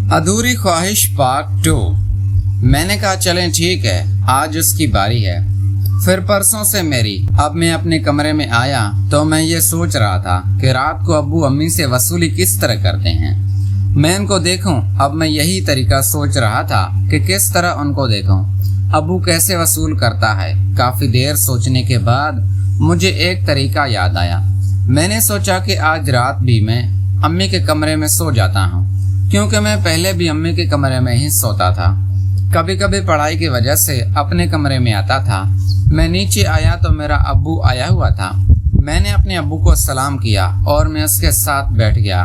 अधूरी ख्वाहिश पार्ट 2। मैंने कहा चलें ठीक है, आज उसकी बारी है। फिर परसों से अब मैं अपने कमरे में आया तो मैं ये सोच रहा था कि रात को अब्बू अम्मी से वसूली किस तरह करते हैं। मैं उनको देखूं, अब मैं यही तरीका सोच रहा था कि किस तरह उनको देखूं, अब्बू कैसे वसूल करता है। काफ़ी देर सोचने के बाद मुझे एक तरीका याद आया। मैंने सोचा कि आज रात भी मैं अम्मी के कमरे में सो जाता हूँ, क्योंकि मैं पहले भी अम्मी के कमरे में ही सोता था। कभी कभी पढ़ाई की वजह से अपने कमरे में आता था। मैं नीचे आया तो मेरा अब्बू आया हुआ था। मैंने अपने अब्बू को सलाम किया और मैं उसके साथ बैठ गया।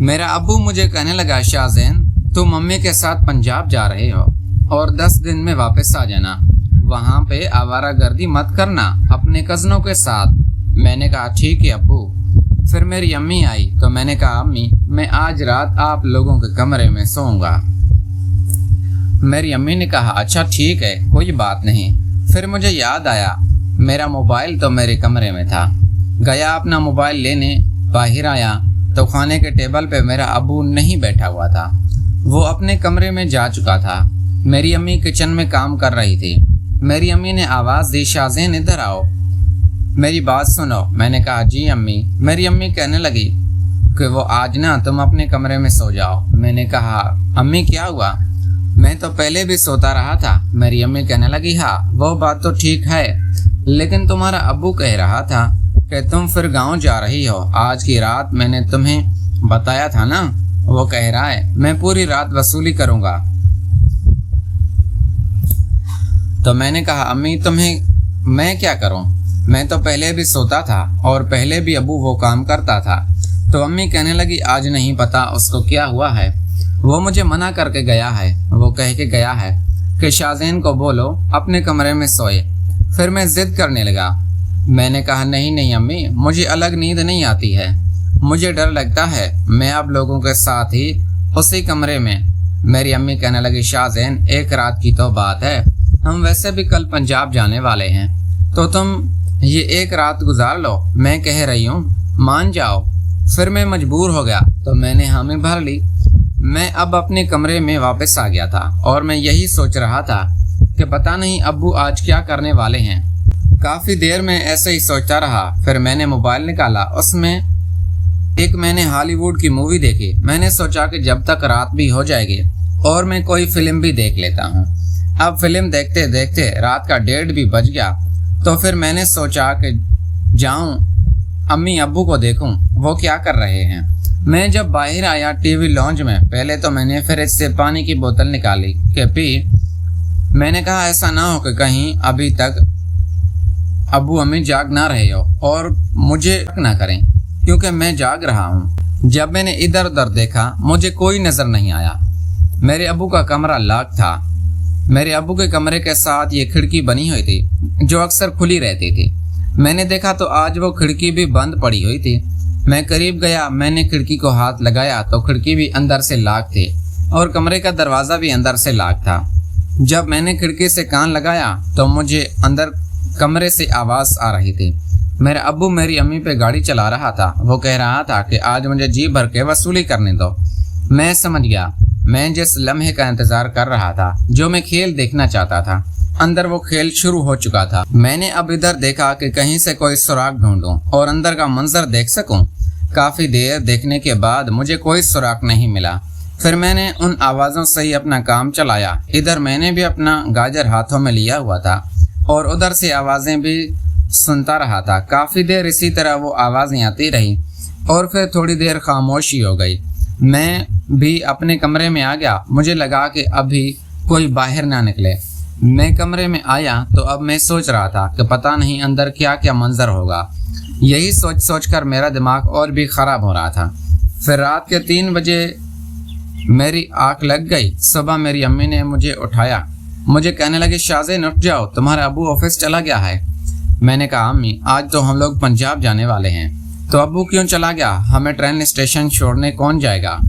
मेरा अब्बू मुझे कहने लगा, शाहज़ैन तुम मम्मी के साथ पंजाब जा रहे हो और 10 दिन में वापस आ जाना। वहाँ पे आवारागर्दी मत करना अपने कज़नों के साथ। मैंने कहा ठीक है अब्बू। फिर मेरी अम्मी आई तो मैंने कहा अम्मी मैं आज रात आप लोगों के कमरे में सोऊंगा। मेरी अम्मी ने कहा अच्छा ठीक है, कोई बात नहीं। फिर मुझे याद आया मेरा मोबाइल तो मेरे कमरे में था। गया अपना मोबाइल लेने, बाहर आया तो खाने के टेबल पे मेरा अब्बू नहीं बैठा हुआ था, वो अपने कमरे में जा चुका था। मेरी अम्मी किचन में काम कर रही थी। मेरी अम्मी ने आवाज़ दी, शाहज़ैन इधर आओ, मेरी बात सुनो। मैंने कहा जी अम्मी। मेरी अम्मी कहने लगी कि वो आज ना तुम अपने कमरे में सो जाओ। मैंने कहा अम्मी क्या हुआ, मैं तो पहले भी सोता रहा था। मेरी अम्मी कहने लगी हाँ वो बात तो ठीक है, लेकिन तुम्हारा अब्बू कह रहा था कि तुम फिर गांव जा रही हो। आज की रात मैंने तुम्हें बताया था ना, वो कह रहा है मैं पूरी रात वसूली करूँगा। तो मैंने कहा अम्मी तुम्हें मैं क्या करूँ, मैं तो पहले भी सोता था और पहले भी अब्बू वो काम करता था। तो अम्मी कहने लगी आज नहीं पता उसको क्या हुआ है, वो मुझे मना करके गया है। वो कह के गया है कि शाहज़ैन को बोलो अपने कमरे में सोए। फिर मैं ज़िद करने लगा। मैंने कहा नहीं नहीं अम्मी, मुझे अलग नींद नहीं आती है, मुझे डर लगता है, मैं आप लोगों के साथ ही उसी कमरे में। मेरी अम्मी कहने लगी शाहज़ैन एक रात की तो बात है, हम वैसे भी कल पंजाब जाने वाले हैं, तो तुम ये एक रात गुजार लो, मैं कह रही हूँ मान जाओ। फिर मैं मजबूर हो गया तो मैंने हामी भर ली। मैं अब अपने कमरे में वापस आ गया था और मैं यही सोच रहा था कि पता नहीं अब्बू आज क्या करने वाले हैं। काफ़ी देर में ऐसे ही सोचता रहा। फिर मैंने मोबाइल निकाला, उसमें मैंने हॉलीवुड की मूवी देखी। मैंने सोचा कि जब तक रात भी हो जाएगी और मैं कोई फिल्म भी देख लेता हूँ। अब फिल्म देखते देखते रात का 1:30 भी बज गया। तो फिर मैंने सोचा कि जाऊं अम्मी अब्बू को देखूं वो क्या कर रहे हैं। मैं जब बाहर आया टीवी लॉन्ज में, पहले तो मैंने फ्रिज से पानी की बोतल निकाली कि पी। मैंने कहा ऐसा ना हो कि कहीं अभी तक अब्बू अम्मी जाग ना रहे हो और मुझे ना करें, क्योंकि मैं जाग रहा हूँ। जब मैंने इधर उधर देखा मुझे कोई नज़र नहीं आया। मेरे अब्बू का कमरा लॉक था। मेरे अब्बू के कमरे के साथ ये खिड़की बनी हुई थी जो अक्सर खुली रहती थी। मैंने देखा तो आज वो खिड़की भी बंद पड़ी हुई थी। मैं करीब गया, मैंने खिड़की को हाथ लगाया तो खिड़की भी अंदर से लॉक थी और कमरे का दरवाज़ा भी अंदर से लॉक था। जब मैंने खिड़की से कान लगाया तो मुझे अंदर कमरे से आवाज़ आ रही थी। मेरा अब्बू मेरी अम्मी पे गाड़ी चला रहा था। वो कह रहा था कि आज मुझे जी भर के वसूली करने दो। मैं समझ गया, मैं जिस लम्हे का इंतज़ार कर रहा था, जो मैं खेल देखना चाहता था, अंदर वो खेल शुरू हो चुका था। मैंने अब इधर देखा कि कहीं से कोई सुराग ढूंढूं और अंदर का मंजर देख सकूं। काफ़ी देर देखने के बाद मुझे कोई सुराग नहीं मिला। फिर मैंने उन आवाज़ों से ही अपना काम चलाया। इधर मैंने भी अपना गाजर हाथों में लिया हुआ था और उधर से आवाज़ें भी सुनता रहा था। काफ़ी देर इसी तरह वो आवाज़ें आती रही और फिर थोड़ी देर खामोशी हो गई। मैं भी अपने कमरे में आ गया। मुझे लगा कि अभी कोई बाहर ना निकले। मैं कमरे में आया तो अब मैं सोच रहा था कि पता नहीं अंदर क्या क्या मंजर होगा। यही सोच सोच कर मेरा दिमाग और भी ख़राब हो रहा था। फिर रात के 3 बजे मेरी आँख लग गई। सुबह मेरी अम्मी ने मुझे उठाया। मुझे कहने लगी शाहज़ैन उठ जाओ, तुम्हारा अब्बू ऑफिस चला गया है। मैंने कहा अम्मी आज तो हम लोग पंजाब जाने वाले हैं। तो अब्बू क्यों चला गया, हमें ट्रेन स्टेशन छोड़ने कौन जाएगा।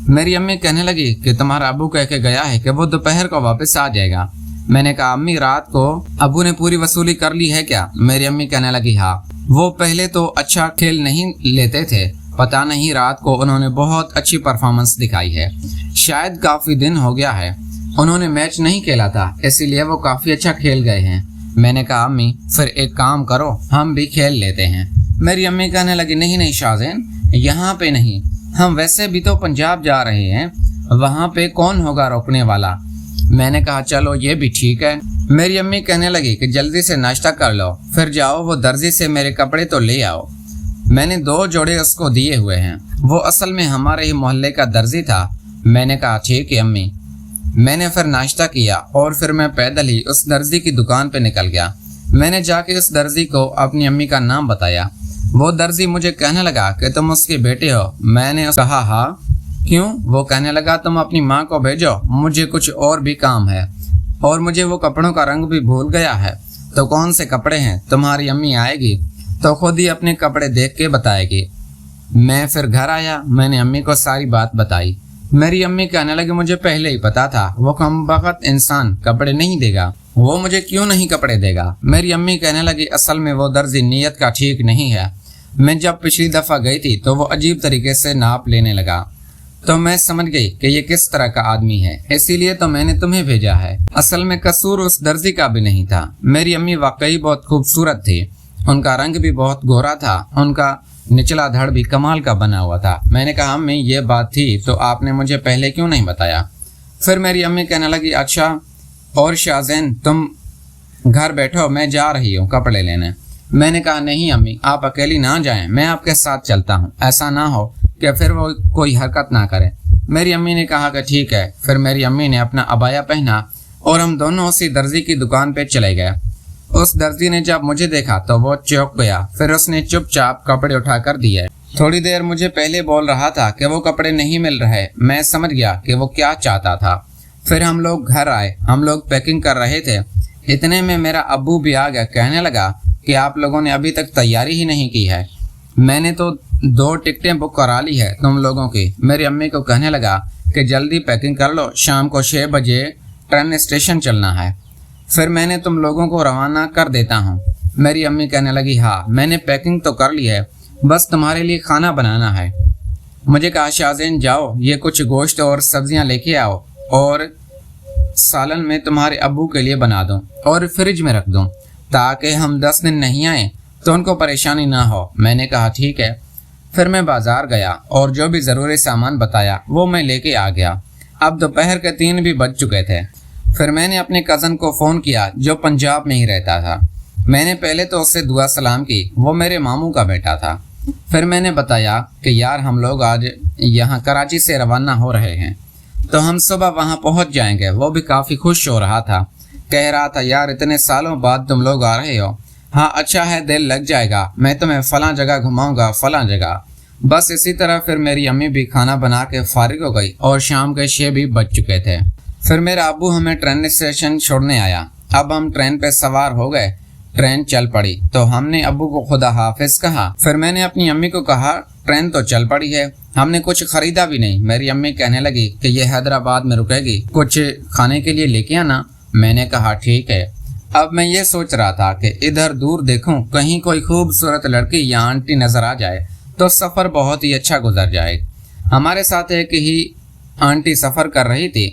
मेरी अम्मी कहने लगी कि तुम्हारा अब्बू कह के गया है कि वो दोपहर को वापस आ जाएगा। मैंने कहा अम्मी रात को अब्बू ने पूरी वसूली कर ली है क्या। मेरी अम्मी कहने लगी हाँ, वो पहले तो अच्छा खेल नहीं लेते थे पता नहीं रात को उन्होंने बहुत अच्छी परफॉर्मेंस दिखाई है। शायद काफ़ी दिन हो गया है उन्होंने मैच नहीं खेला था, इसीलिए वो काफ़ी अच्छा खेल गए हैं। मैंने कहा अम्मी फिर एक काम करो, हम भी खेल लेते हैं। मेरी अम्मी कहने लगी नहीं नहीं शाहज़ैन, यहाँ पे नहीं, हम वैसे भी तो पंजाब जा रहे हैं, वहाँ पे कौन होगा रोकने वाला। मैंने कहा चलो ये भी ठीक है। मेरी अम्मी कहने लगी कि जल्दी से नाश्ता कर लो, फिर जाओ वो दर्जी से मेरे कपड़े तो ले आओ। मैंने 2 जोड़े उसको दिए हुए हैं, वो असल में हमारे ही मोहल्ले का दर्जी था। मैंने कहा ठीक है अम्मी। मैंने फिर नाश्ता किया और फिर मैं पैदल ही उस दर्जी की दुकान पे निकल गया। मैंने जाके उस दर्जी को अपनी अम्मी का नाम बताया। वो दर्जी मुझे कहने लगा कि तुम उसके बेटे हो। मैंने कहा हाँ, क्यों? वो कहने लगा तुम अपनी माँ को भेजो, मुझे कुछ और भी काम है, और मुझे वो कपड़ों का रंग भी भूल गया है। तो कौन से कपड़े हैं? तुम्हारी अम्मी आएगी तो खुद ही अपने कपड़े देख के बताएगी। मैं फिर घर आया, मैंने अम्मी को सारी बात बताई। मेरी अम्मी कहने लगी मुझे पहले ही पता था वो कमबख्त इंसान कपड़े नहीं देगा, वो मुझे क्यों नहीं कपड़े देगा। मेरी अम्मी कहने लगी असल में वो दर्जी नीयत का ठीक नहीं है। मैं जब पिछली दफ़ा गई थी तो वो अजीब तरीके से नाप लेने लगा, तो मैं समझ गई कि ये किस तरह का आदमी है, इसीलिए तो मैंने तुम्हें भेजा है। असल में कसूर उस दर्जी का भी नहीं था। मेरी अम्मी वाकई बहुत खूबसूरत थी, उनका रंग भी बहुत गोरा था, उनका निचला धड़ भी कमाल का बना हुआ था। मैंने कहा अम्मी ये बात थी तो आपने मुझे पहले क्यों नहीं बताया। फिर मेरी अम्मी कहने लगी अच्छा और शाहज़ैन तुम घर बैठो, मैं जा रही हूँ कपड़े लेने। मैंने कहा नहीं अम्मी, आप अकेली ना जाएं, मैं आपके साथ चलता हूँ, ऐसा ना हो कि फिर वो कोई हरकत ना करे। मेरी अम्मी ने कहा कि ठीक है। फिर मेरी अम्मी ने अपना अबाया पहना और हम दोनों उसी दर्जी की दुकान पे चले गए। उस दर्जी ने जब मुझे देखा तो वो चौंक गया, फिर उसने चुपचाप कपड़े उठा कर दिए। थोड़ी देर मुझे पहले बोल रहा था कि वो कपड़े नहीं मिल रहे, मैं समझ गया कि वो क्या चाहता था। फिर हम लोग घर आए, हम लोग पैकिंग कर रहे थे, इतने में मेरा अब्बू भी आ गया। कहने लगा कि आप लोगों ने अभी तक तैयारी ही नहीं की है, मैंने तो 2 टिकटें बुक करा ली है तुम लोगों की। मेरी अम्मी को कहने लगा कि जल्दी पैकिंग कर लो, शाम को 6 बजे ट्रेन स्टेशन चलना है, फिर मैंने तुम लोगों को रवाना कर देता हूँ। मेरी अम्मी कहने लगी हाँ मैंने पैकिंग तो कर ली है, बस तुम्हारे लिए खाना बनाना है। मुझे कहा शाहज़ैन जाओ ये कुछ गोश्त और सब्जियाँ लेके आओ और सालन में तुम्हारे अब्बू के लिए बना दूँ और फ्रिज में रख दूँ, ताकि हम 10 दिन नहीं आए तो उनको परेशानी ना हो। मैंने कहा ठीक है। फिर मैं बाजार गया और जो भी ज़रूरी सामान बताया वो मैं लेके आ गया। अब दोपहर के 3 भी बज चुके थे। फिर मैंने अपने कज़न को फ़ोन किया जो पंजाब में ही रहता था। मैंने पहले तो उससे दुआ सलाम की, वो मेरे मामू का बेटा था। फिर मैंने बताया कि यार हम लोग आज यहाँ कराची से रवाना हो रहे हैं, तो हम सुबह वहाँ पहुँच जाएंगे। वो भी काफ़ी खुश हो रहा था, कह रहा था यार इतने सालों बाद तुम लोग आ रहे हो, हाँ अच्छा है, दिल लग जाएगा, मैं तुम्हें फ़लाँ जगह घुमाऊँगा, फ़लाँ जगह। बस इसी तरह फिर मेरी अम्मी भी खाना बना के फारिग हो गई और शाम के 6 भी बज चुके थे। फिर मेरा अब्बू हमें ट्रेन स्टेशन छोड़ने आया। अब हम ट्रेन पे सवार हो गए, ट्रेन चल पड़ी तो हमने अब्बू को खुदा हाफिज कहा। फिर मैंने अपनी अम्मी को कहा ट्रेन तो चल पड़ी है, हमने कुछ खरीदा भी नहीं। मेरी अम्मी कहने लगी कि ये हैदराबाद में रुकेगी, कुछ खाने के लिए लेके आना। मैंने कहा ठीक है। अब मैं ये सोच रहा था कि इधर दूर देखूं, कहीं कोई खूबसूरत लड़की या आंटी नजर आ जाए तो सफ़र बहुत ही अच्छा गुजर जाए। हमारे साथ एक ही आंटी सफ़र कर रही थी,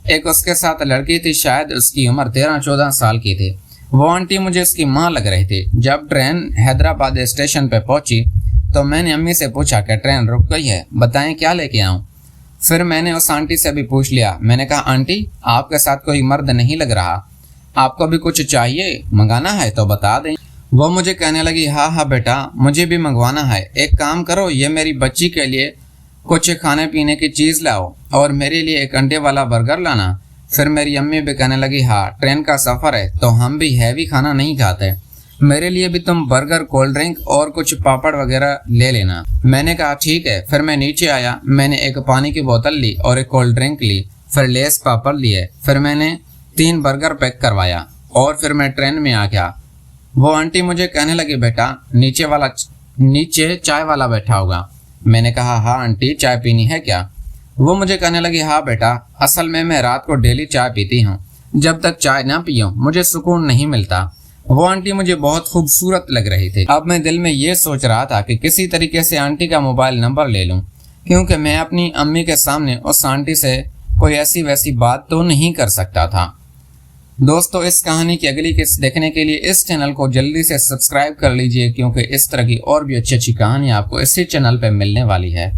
एक उसके साथ लड़की थी, शायद उसकी उम्र 13-14 साल की थी। वो आंटी मुझे उसकी माँ लग रही थी। जब ट्रेन हैदराबाद स्टेशन पे पहुंची तो मैंने अम्मी से पूछा कि ट्रेन रुक गई है, बताएं क्या लेके आऊँ। फिर मैंने उस आंटी से भी पूछ लिया। मैंने कहा आंटी आपके साथ कोई मर्द नहीं लग रहा, आपको भी कुछ चाहिए, मंगाना है तो बता दें। वो मुझे कहने लगी हाँ हाँ बेटा मुझे भी मंगवाना है, एक काम करो ये मेरी बच्ची के लिए कुछ खाने पीने की चीज़ लाओ और मेरे लिए एक अंडे वाला बर्गर लाना। फिर मेरी अम्मी भी कहने लगी हाँ ट्रेन का सफ़र है तो हम भी हैवी खाना नहीं खाते, मेरे लिए भी तुम बर्गर, कोल्ड ड्रिंक और कुछ पापड़ वगैरह ले लेना। मैंने कहा ठीक है। फिर मैं नीचे आया, मैंने एक पानी की बोतल ली और एक कोल्ड ड्रिंक ली, फिर लेस पापड़ लिए, फिर मैंने 3 बर्गर पैक करवाया और फिर मैं ट्रेन में आ गया। वो आंटी मुझे कहने लगी बेटा नीचे चाय वाला बैठा होगा। मैंने कहा हाँ आंटी चाय पीनी है क्या? वो मुझे कहने लगी हाँ बेटा असल में मैं रात को डेली चाय पीती हूँ, जब तक चाय ना पीऊँ मुझे सुकून नहीं मिलता। वो आंटी मुझे बहुत खूबसूरत लग रही थी। अब मैं दिल में ये सोच रहा था कि किसी तरीके से आंटी का मोबाइल नंबर ले लूं, क्योंकि मैं अपनी अम्मी के सामने उस आंटी से कोई ऐसी वैसी बात तो नहीं कर सकता था। दोस्तों, इस कहानी की अगली किस्त देखने के लिए इस चैनल को जल्दी से सब्सक्राइब कर लीजिए, क्योंकि इस तरह की और भी अच्छी अच्छी कहानी आपको इसी चैनल पर मिलने वाली है।